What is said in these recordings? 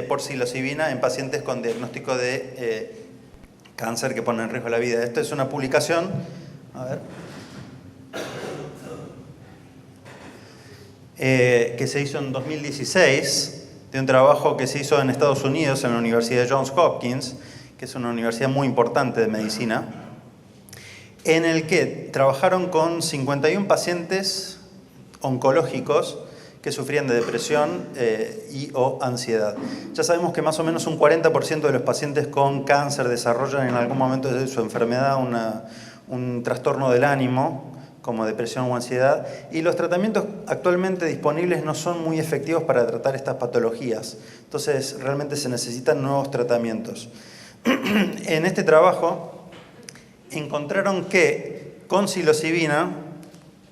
por psilocibina en pacientes con diagnóstico de cáncer que pone en riesgo la vida. Esta es una publicación, a ver, que se hizo en 2016, de un trabajo que se hizo en Estados Unidos, en la Universidad de Johns Hopkins, que es una universidad muy importante de medicina, en el que trabajaron con 51 pacientes oncológicos que sufrían de depresión y o ansiedad. Ya sabemos que más o menos un 40% de los pacientes con cáncer desarrollan en algún momento de su enfermedad un trastorno del ánimo, como depresión o ansiedad, y los tratamientos actualmente disponibles no son muy efectivos para tratar estas patologías. Entonces, realmente se necesitan nuevos tratamientos. En este trabajo encontraron que con psilocibina,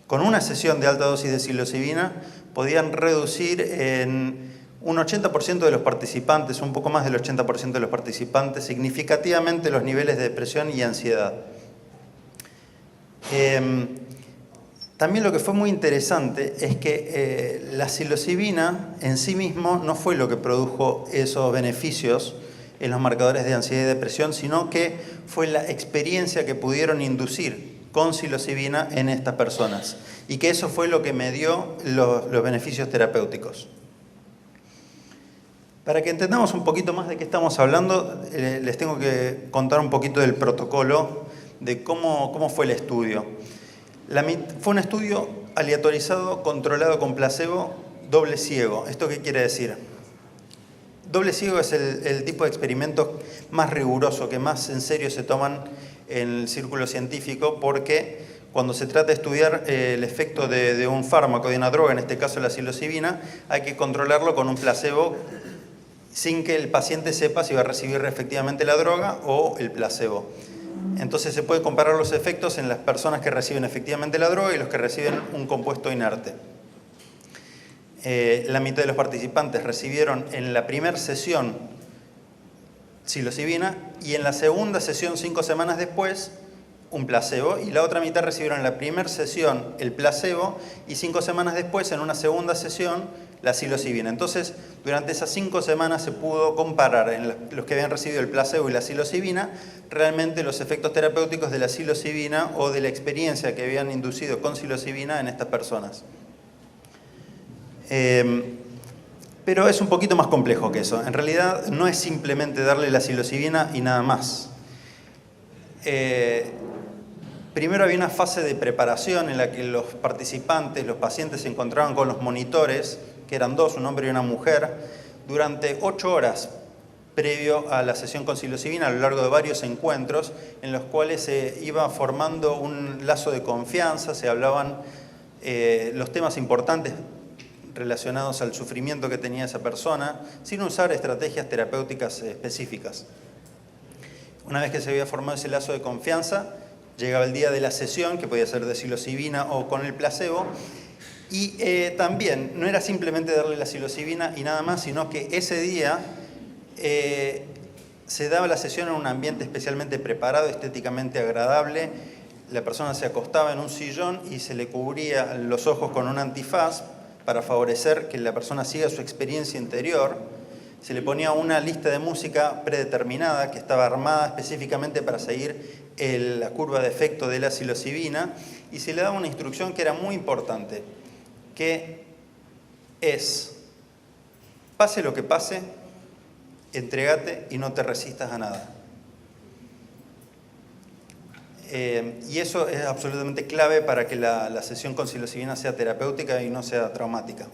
con una sesión de alta dosis de psilocibina, podían reducir en un 80% de los participantes, un poco más del 80% de los participantes, significativamente los niveles de depresión y ansiedad. También lo que fue muy interesante es que la psilocibina en sí mismo no fue lo que produjo esos beneficios en los marcadores de ansiedad y depresión, sino que fue la experiencia que pudieron inducir con psilocibina en estas personas, y que eso fue lo que me dio los beneficios terapéuticos. Para que entendamos un poquito más de qué estamos hablando, les tengo que contar un poquito del protocolo, de cómo fue el estudio. Fue un estudio aleatorizado, controlado con placebo, doble ciego. ¿Esto qué quiere decir? Doble ciego es el tipo de experimentos más riguroso, que más en serio se toman en el círculo científico, porque cuando se trata de estudiar el efecto de un fármaco, de una droga, en este caso la psilocibina, hay que controlarlo con un placebo sin que el paciente sepa si va a recibir efectivamente la droga o el placebo. Entonces se puede comparar los efectos en las personas que reciben efectivamente la droga y los que reciben un compuesto inerte. La mitad de los participantes recibieron en la primera sesión psilocibina y en la segunda sesión, 5 semanas después, un placebo, y la otra mitad recibieron en la primera sesión el placebo y 5 semanas después, en una segunda sesión, la psilocibina. Entonces, durante esas 5 semanas se pudo comparar en los que habían recibido el placebo y la psilocibina realmente los efectos terapéuticos de la psilocibina o de la experiencia que habían inducido con psilocibina en estas personas. Pero es un poquito más complejo que eso. En realidad no es simplemente darle la psilocibina y nada más. Primero había una fase de preparación en la que los participantes, los pacientes, se encontraban con los monitores, que eran 2, un hombre y una mujer, durante 8 horas previo a la sesión con psilocibina, a lo largo de varios encuentros, en los cuales se iba formando un lazo de confianza, se hablaban los temas importantes relacionados al sufrimiento que tenía esa persona, sin usar estrategias terapéuticas específicas. Una vez que se había formado ese lazo de confianza, llegaba el día de la sesión, que podía ser de psilocibina o con el placebo, y también no era simplemente darle la psilocibina y nada más, sino que ese día se daba la sesión en un ambiente especialmente preparado, estéticamente agradable. La persona se acostaba en un sillón y se le cubría los ojos con un antifaz para favorecer que la persona siga su experiencia interior. Se le ponía una lista de música predeterminada que estaba armada específicamente para seguir la curva de efecto de la psilocibina, y se le daba una instrucción que era muy importante, que es: pase lo que pase, entrégate y no te resistas a nada. Y eso es absolutamente clave para que la sesión con psilocibina sea terapéutica y no sea traumática.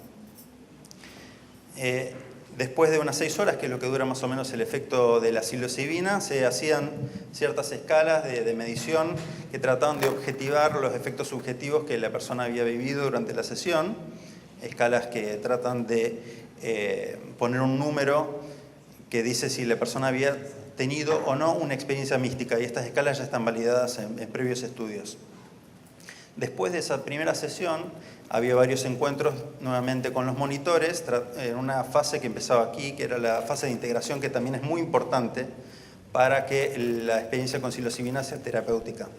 Después de unas 6 horas, que es lo que dura más o menos el efecto de la psilocibina, se hacían ciertas escalas de medición que trataban de objetivar los efectos subjetivos que la persona había vivido durante la sesión, escalas que tratan de poner un número que dice si la persona había tenido o no una experiencia mística, y estas escalas ya están validadas en previos estudios. Después de esa primera sesión había varios encuentros nuevamente con los monitores, en una fase que empezaba aquí, que era la fase de integración, que también es muy importante para que la experiencia con psilocibina sea terapéutica.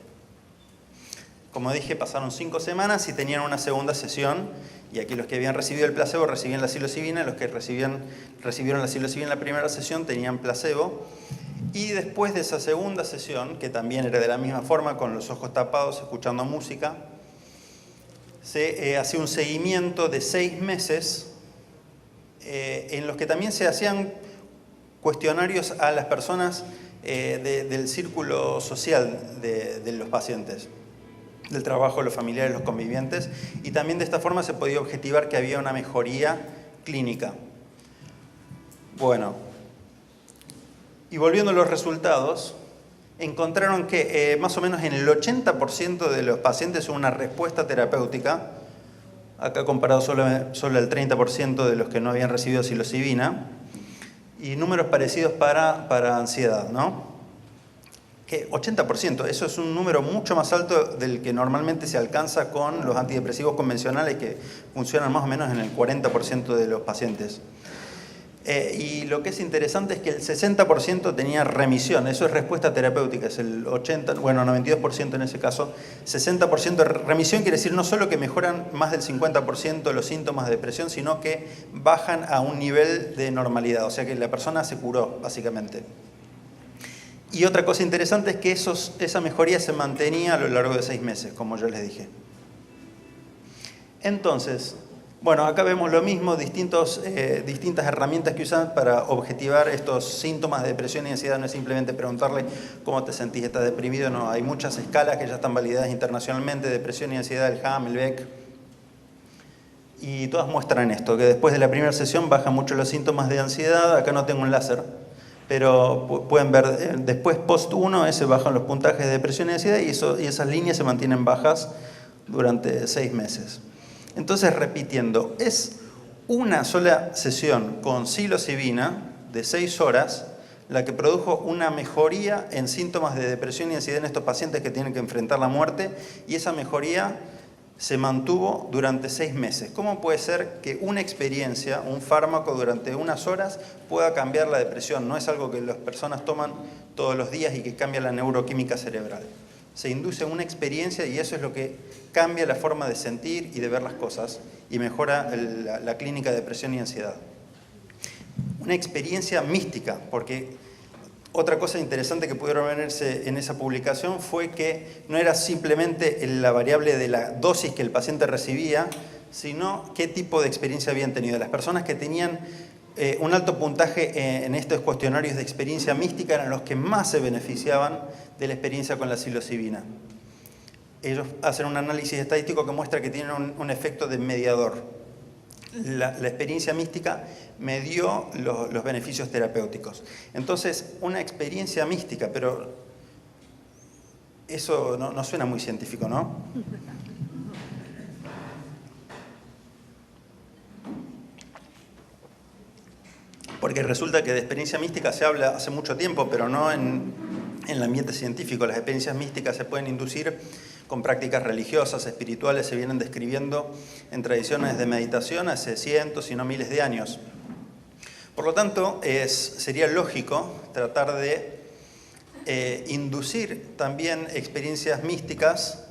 Como dije, pasaron 5 semanas y tenían una segunda sesión, y aquí los que habían recibido el placebo recibían la psilocibina, los que recibieron la psilocibina en la primera sesión tenían placebo. Y después de esa segunda sesión, que también era de la misma forma, con los ojos tapados, escuchando música, se hacía un seguimiento de 6 meses en los que también se hacían cuestionarios a las personas del círculo social de los pacientes, del trabajo de los familiares, los convivientes, y también de esta forma se podía objetivar que había una mejoría clínica. Bueno, y volviendo a los resultados, encontraron que más o menos en el 80% de los pacientes hubo una respuesta terapéutica, acá comparado solo el 30% de los que no habían recibido psilocibina, y números parecidos para ansiedad, ¿no? Que 80%, eso es un número mucho más alto del que normalmente se alcanza con los antidepresivos convencionales, que funcionan más o menos en el 40% de los pacientes. Y lo que es interesante es que el 60% tenía remisión, eso es respuesta terapéutica, es el 92% en ese caso. 60% de remisión quiere decir no solo que mejoran más del 50% los síntomas de depresión, sino que bajan a un nivel de normalidad, o sea que la persona se curó, básicamente. Y otra cosa interesante es que esa mejoría se mantenía a lo largo de 6 meses, como yo les dije. Entonces, bueno, acá vemos lo mismo, distintas herramientas que usan para objetivar estos síntomas de depresión y ansiedad. No es simplemente preguntarle cómo te sentís, estás deprimido, no. Hay muchas escalas que ya están validadas internacionalmente, depresión y ansiedad, el HAM, el Beck. Y todas muestran esto, que después de la primera sesión bajan mucho los síntomas de ansiedad. Acá no tengo un láser, pero pueden ver, después post 1 se bajan los puntajes de depresión y ansiedad, y esas líneas se mantienen bajas durante 6 meses. Entonces, repitiendo, es una sola sesión con psilocibina de 6 horas la que produjo una mejoría en síntomas de depresión y ansiedad en estos pacientes que tienen que enfrentar la muerte, y esa mejoría se mantuvo durante 6 meses. ¿Cómo puede ser que una experiencia, un fármaco durante unas horas pueda cambiar la depresión? No es algo que las personas toman todos los días y que cambia la neuroquímica cerebral. Se induce una experiencia y eso es lo que cambia la forma de sentir y de ver las cosas y mejora la clínica de depresión y ansiedad. Una experiencia mística, porque otra cosa interesante que pudieron verse en esa publicación fue que no era simplemente la variable de la dosis que el paciente recibía, sino qué tipo de experiencia habían tenido. Las personas que tenían un alto puntaje en estos cuestionarios de experiencia mística eran los que más se beneficiaban de la experiencia con la psilocibina. Ellos hacen un análisis estadístico que muestra que tienen un efecto de mediador. La experiencia mística medió los beneficios terapéuticos. Entonces, una experiencia mística, pero eso no suena muy científico, ¿no? Porque resulta que de experiencia mística se habla hace mucho tiempo, pero no en el ambiente científico. Las experiencias místicas se pueden inducir con prácticas religiosas, espirituales, se vienen describiendo en tradiciones de meditación hace cientos, si no miles de años. Por lo tanto, sería lógico tratar de inducir también experiencias místicas,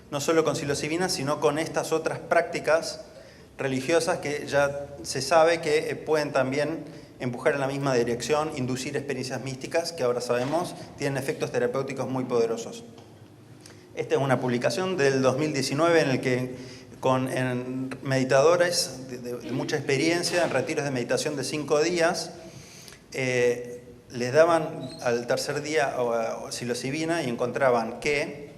no solo con psilocibina, sino con estas otras prácticas religiosas que ya se sabe que pueden también empujar en la misma dirección, inducir experiencias místicas que ahora sabemos tienen efectos terapéuticos muy poderosos. Esta es una publicación del 2019 en el que en meditadores de mucha experiencia, en retiros de meditación de 5 días, les daban al tercer día psilocibina y encontraban que,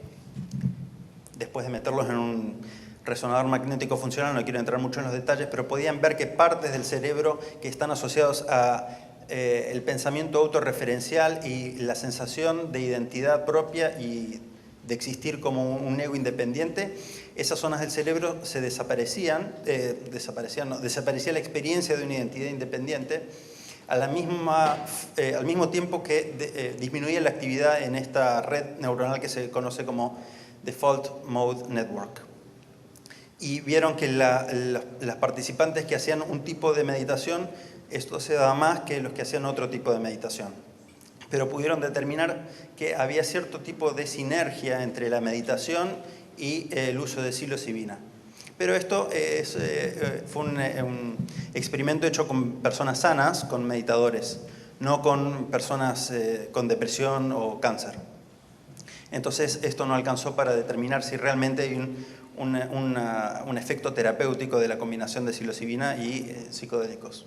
después de meterlos en un resonador magnético funcional, no quiero entrar mucho en los detalles, pero podían ver que partes del cerebro que están asociados a el pensamiento autorreferencial y la sensación de identidad propia y de existir como un ego independiente, esas zonas del cerebro se desaparecía la experiencia de una identidad independiente al mismo tiempo que disminuía la actividad en esta red neuronal que se conoce como Default Mode Network. Y vieron que las participantes que hacían un tipo de meditación, esto se daba más que los que hacían otro tipo de meditación. Pero pudieron determinar que había cierto tipo de sinergia entre la meditación y el uso de psilocibina. Pero esto fue un experimento hecho con personas sanas, con meditadores, no con personas con depresión o cáncer. Entonces esto no alcanzó para determinar si realmente hay un efecto terapéutico de la combinación de psilocibina y psicodélicos.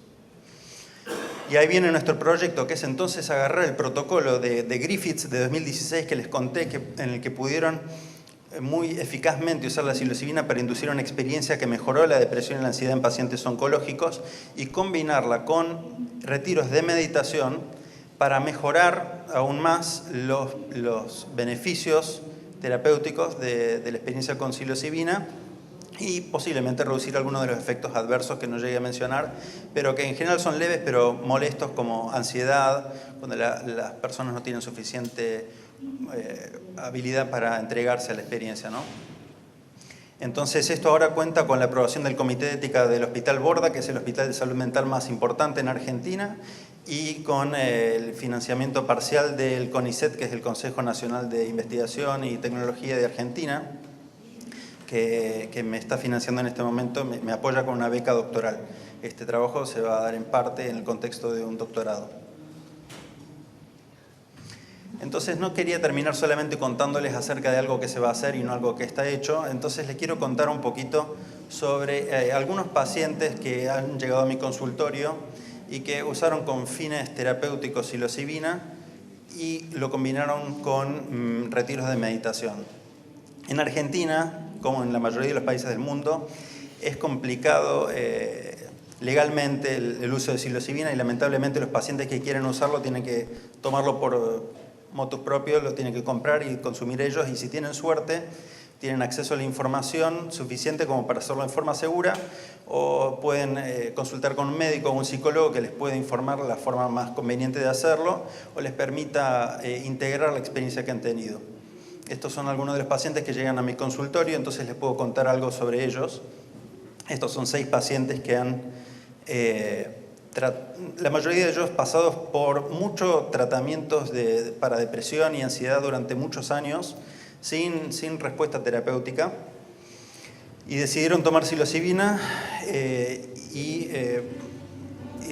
Y ahí viene nuestro proyecto, que es entonces agarrar el protocolo de Griffiths de 2016 que les conté, en el que pudieron muy eficazmente usar la psilocibina para inducir una experiencia que mejoró la depresión y la ansiedad en pacientes oncológicos, y combinarla con retiros de meditación para mejorar aún más los beneficios terapéuticos de la experiencia con psilocibina y posiblemente reducir algunos de los efectos adversos que no llegué a mencionar, pero que en general son leves pero molestos, como ansiedad, cuando las personas no tienen suficiente habilidad para entregarse a la experiencia, ¿no? Entonces esto ahora cuenta con la aprobación del Comité de Ética del Hospital Borda, que es el hospital de salud mental más importante en Argentina, y con el financiamiento parcial del CONICET, que es el Consejo Nacional de Investigación y Tecnología de Argentina, que me está financiando en este momento, me apoya con una beca doctoral. Este trabajo se va a dar en parte en el contexto de un doctorado. Entonces no quería terminar solamente contándoles acerca de algo que se va a hacer y no algo que está hecho. Entonces les quiero contar un poquito sobre algunos pacientes que han llegado a mi consultorio y que usaron con fines terapéuticos psilocibina y lo combinaron con retiros de meditación. En Argentina, como en la mayoría de los países del mundo, es complicado legalmente el uso de psilocibina, y lamentablemente los pacientes que quieren usarlo tienen que tomarlo por motus propios, lo tienen que comprar y consumir ellos, y si tienen suerte tienen acceso a la información suficiente como para hacerlo en forma segura, o pueden consultar con un médico o un psicólogo que les puede informar la forma más conveniente de hacerlo o les permita integrar la experiencia que han tenido. Estos son algunos de los pacientes que llegan a mi consultorio, entonces les puedo contar algo sobre ellos. Estos son 6 pacientes que han, la mayoría de ellos pasados por muchos tratamientos para depresión y ansiedad durante muchos años, sin respuesta terapéutica, y decidieron tomar psilocibina y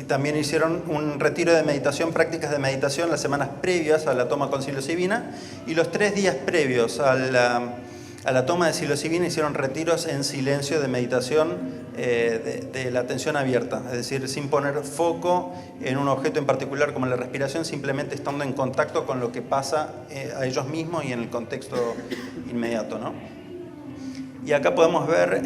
también hicieron un retiro de meditación, prácticas de meditación las semanas previas a la toma con psilocibina, y los 3 días previos a la toma de psilocibina hicieron retiros en silencio de meditación de la atención abierta, es decir, sin poner foco en un objeto en particular como la respiración, simplemente estando en contacto con lo que pasa a ellos mismos y en el contexto inmediato, ¿no? Y acá podemos ver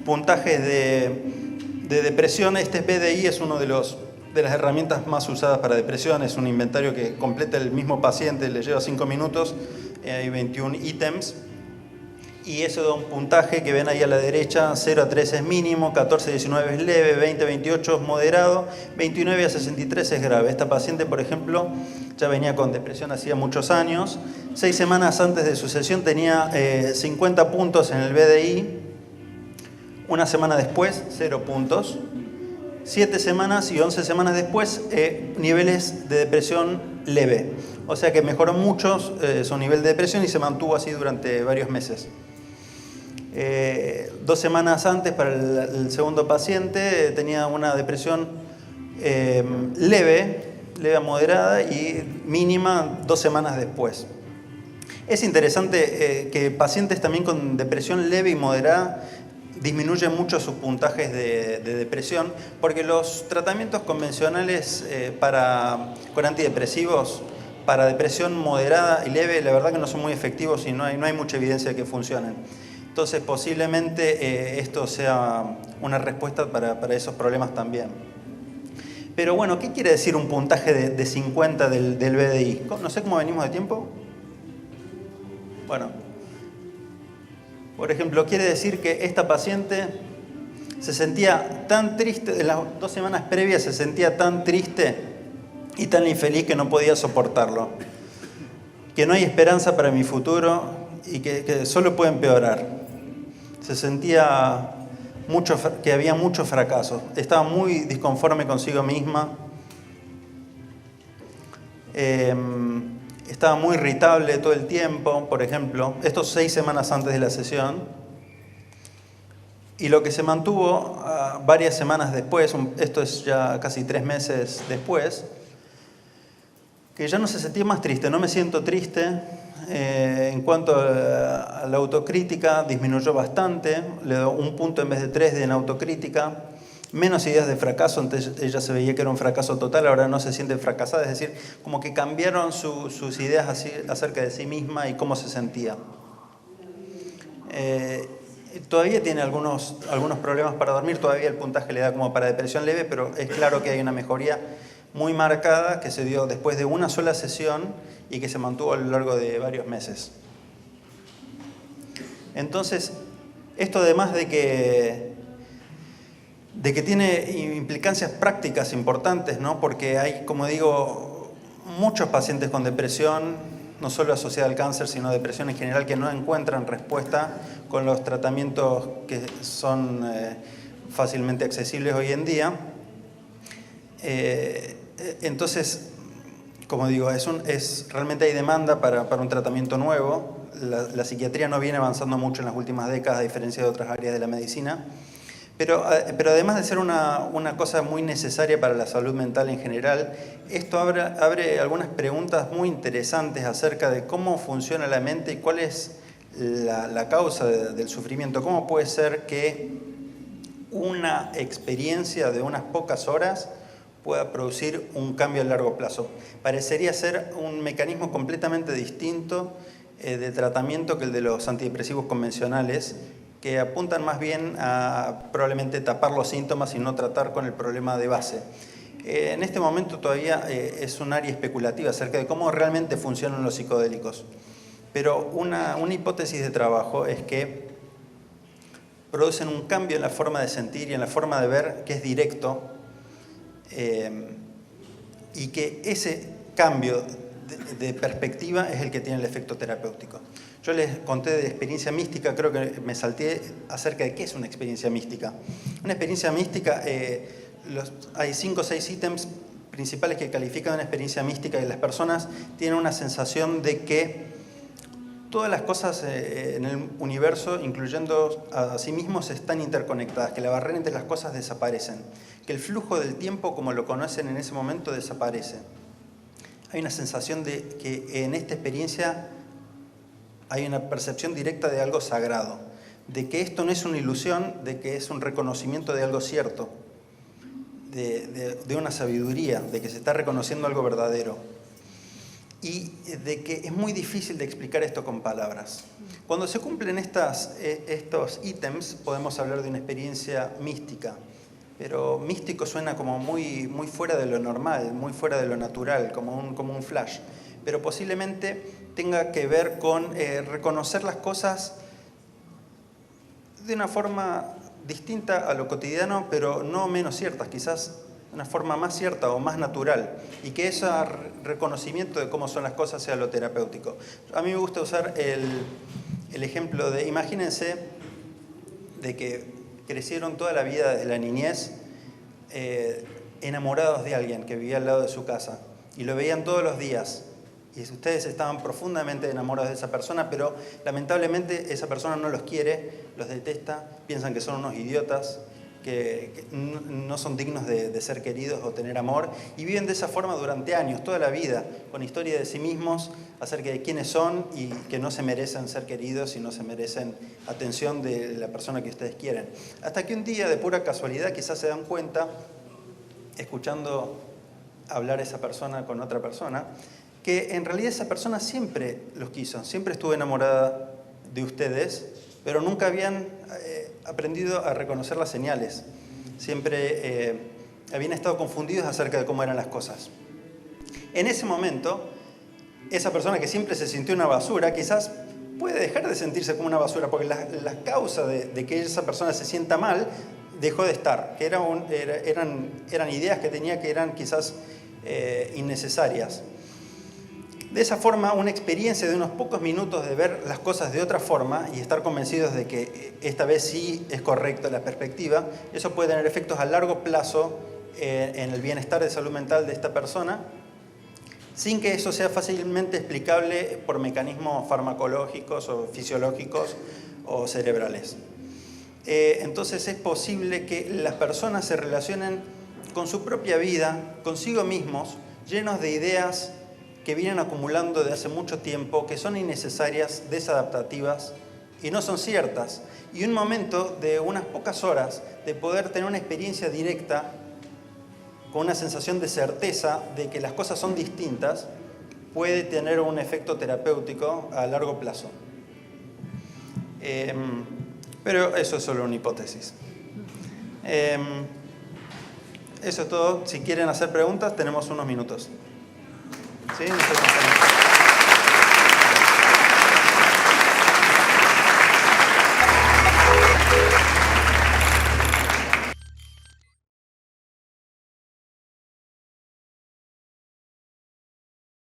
puntajes de depresión. Este BDI es uno de las herramientas más usadas para depresión. Es un inventario que completa el mismo paciente, le lleva 5 minutos, hay 21 ítems. Y eso da un puntaje que ven ahí a la derecha: 0 a 3 es mínimo, 14 a 19 es leve, 20 a 28 es moderado, 29 a 63 es grave. Esta paciente, por ejemplo, ya venía con depresión hacía muchos años. 6 semanas antes de su sesión tenía 50 puntos en el BDI. Una semana después, 0 puntos. 7 semanas y 11 semanas después, niveles de depresión leve. O sea que mejoró mucho su nivel de depresión y se mantuvo así durante varios meses. 2 semanas antes, para el segundo paciente, tenía una depresión leve a moderada, y mínima 2 semanas después. Es interesante que pacientes también con depresión leve y moderada disminuyen mucho sus puntajes de depresión, porque los tratamientos convencionales con antidepresivos para depresión moderada y leve, la verdad que no son muy efectivos y no hay mucha evidencia de que funcionen. Entonces posiblemente esto sea una respuesta para esos problemas también. Pero bueno, ¿qué quiere decir un puntaje de 50 del BDI? No sé cómo venimos de tiempo. Bueno, por ejemplo, quiere decir que esta paciente se sentía tan triste, en las 2 semanas previas se sentía tan triste y tan infeliz que no podía soportarlo, que no hay esperanza para mi futuro y que solo puede empeorar. Se sentía que había muchos fracasos, estaba muy disconforme consigo misma. estaba muy irritable todo el tiempo, por ejemplo, estos 6 semanas antes de la sesión. Y lo que se mantuvo varias semanas después, esto es ya casi 3 meses después, que ya no se sentía más triste. No me siento triste. En cuanto a la autocrítica, disminuyó bastante. Le doy 1 punto en vez de 3 en autocrítica. Menos ideas de fracaso. Antes ella se veía que era un fracaso total, ahora no se siente fracasada. Es decir, como que cambiaron sus ideas acerca de sí misma y cómo se sentía. Todavía tiene algunos problemas para dormir. Todavía el puntaje le da como para depresión leve, pero es claro que hay una mejoría muy marcada que se dio después de una sola sesión y que se mantuvo a lo largo de varios meses. Entonces, esto además de que tiene implicancias prácticas importantes, ¿no? Porque hay, como digo, muchos pacientes con depresión, no solo asociada al cáncer, sino depresión en general, que no encuentran respuesta con los tratamientos que son fácilmente accesibles hoy en día. Entonces, como digo, realmente hay demanda para un tratamiento nuevo. La psiquiatría no viene avanzando mucho en las últimas décadas, a diferencia de otras áreas de la medicina. Pero además de ser una cosa muy necesaria para la salud mental en general, esto abre algunas preguntas muy interesantes acerca de cómo funciona la mente y cuál es la causa del sufrimiento. ¿Cómo puede ser que una experiencia de unas pocas horas pueda producir un cambio a largo plazo? Parecería ser un mecanismo completamente distinto de tratamiento que el de los antidepresivos convencionales, que apuntan más bien a probablemente tapar los síntomas y no tratar con el problema de base. En este momento todavía es un área especulativa acerca de cómo realmente funcionan los psicodélicos. Pero una hipótesis de trabajo es que producen un cambio en la forma de sentir y en la forma de ver que es directo, y que ese cambio de perspectiva es el que tiene el efecto terapéutico. Yo les conté de experiencia mística, creo que me salté acerca de qué es una experiencia mística. Una experiencia mística, hay 5 o 6 ítems principales que califican una experiencia mística, y las personas tienen una sensación de que todas las cosas en el universo, incluyendo a sí mismos, están interconectadas, que la barrera entre las cosas desaparecen, que el flujo del tiempo como lo conocen en ese momento desaparece. Hay una sensación de que en esta experiencia hay una percepción directa de algo sagrado, de que esto no es una ilusión, de que es un reconocimiento de algo cierto, de una sabiduría, de que se está reconociendo algo verdadero. Y de que es muy difícil de explicar esto con palabras. Cuando se cumplen estos ítems, podemos hablar de una experiencia mística. Pero místico suena como muy fuera de lo normal, muy fuera de lo natural, como un flash. Pero posiblemente tenga que ver con reconocer las cosas de una forma distinta a lo cotidiano, pero no menos ciertas, quizás de una forma más cierta o más natural, y que ese reconocimiento de cómo son las cosas sea lo terapéutico. A mí me gusta usar el ejemplo de, imagínense, de que crecieron toda la vida desde la niñez enamorados de alguien que vivía al lado de su casa y lo veían todos los días, y ustedes estaban profundamente enamorados de esa persona, pero lamentablemente esa persona no los quiere, los detesta, piensan que son unos idiotas, que no son dignos de ser queridos o tener amor, y viven de esa forma durante años, toda la vida, con historia de sí mismos acerca de quiénes son y que no se merecen ser queridos y no se merecen atención de la persona que ustedes quieren. Hasta que un día, de pura casualidad, quizás se dan cuenta, escuchando hablar esa persona con otra persona, que en realidad esa persona siempre los quiso, siempre estuvo enamorada de ustedes, pero nunca habían aprendido a reconocer las señales. Siempre habían estado confundidos acerca de cómo eran las cosas. En ese momento, esa persona que siempre se sintió una basura, quizás puede dejar de sentirse como una basura, porque la causa de que esa persona se sienta mal dejó de estar, que eran ideas que tenía que eran quizás innecesarias. De esa forma, una experiencia de unos pocos minutos de ver las cosas de otra forma y estar convencidos de que esta vez sí es correcta la perspectiva, eso puede tener efectos a largo plazo en el bienestar de salud mental de esta persona, sin que eso sea fácilmente explicable por mecanismos farmacológicos o fisiológicos o cerebrales. Entonces es posible que las personas se relacionen con su propia vida, consigo mismos, llenos de ideas que vienen acumulando de hace mucho tiempo, que son innecesarias, desadaptativas y no son ciertas. Y un momento de unas pocas horas de poder tener una experiencia directa con una sensación de certeza de que las cosas son distintas, puede tener un efecto terapéutico a largo plazo. Pero eso es solo una hipótesis. Eso es todo. Si quieren hacer preguntas, tenemos unos minutos. ¿Sí?